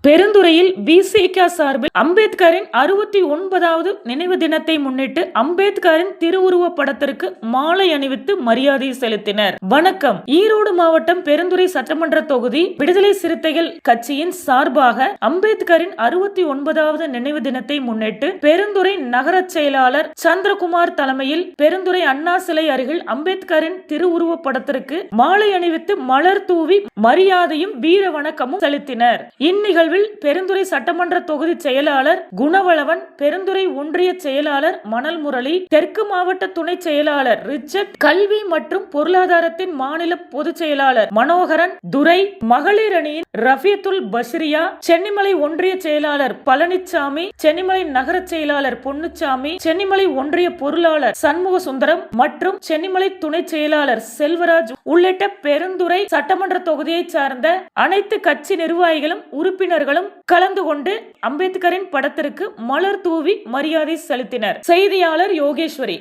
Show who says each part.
Speaker 1: பெருந்துறையில் விசிக சார்பில் அம்பேத்கரின் 69வது நினைவு தினத்தை முன்னிட்டு அம்பேத்கரின் திருவுருவ படத்திற்கு மாலை அணிவித்து மரியாதை செலுத்தினர். வணக்கம். ஈரோடு மாவட்டம் பெருந்துறை சட்டமன்ற தொகுதி விடுதலை சிறுத்தைகள் கட்சியின் சார்பாக அம்பேத்கரின் 69வது நினைவு தினத்தை முன்னிட்டு பெருந்துறை நகர செயலாளர் சந்திரகுமார் தலைமையில் பெருந்துறை அண்ணா சிலை அருகில் அம்பேத்கரின் திருவுருவ படத்திற்கு மாலை அணிவித்து மலர் தூவி மரியாதையும் வீர வணக்கமும் செலுத்தினர். இந்நிகழ்வில் பெருந்துறை சட்டமன்ற தொகுதி செயலாளர் குணவளவன், பெருந்துறை ஒன்றிய செயலாளர் மணல் முரளி, தெற்கு மாவட்ட துணை செயலாளர் ரிச்சர்ட், கல்வி மற்றும் பொருளாதாரத்தின் மாநில பொதுச் செயலாளர் மனோகரன், துரை, மகளிர் அணியின் ரஃபியத்துல் பஷ்ரியா, சென்னிமலை ஒன்றிய செயலாளர் பழனிசாமி, சென்னிமலை நகர செயலாளர் பொன்னுச்சாமி, சென்னிமலை ஒன்றிய பொருளாளர் சண்முக சுந்தரம் மற்றும் சென்னிமலை துணை செயலாளர் செல்வராஜ் உள்ளிட்ட பெருந்துறை சட்டமன்ற தொகுதியை சார்ந்த அனைத்து கட்சி நிர்வாகிகளும் உறுப்பினர்களும் கலந்து கொண்டு அம்பேத்கரின் படத்திற்கு மலர் தூவி மரியாதை செலுத்தினர். செய்தியாளர் யோகேஸ்வரி.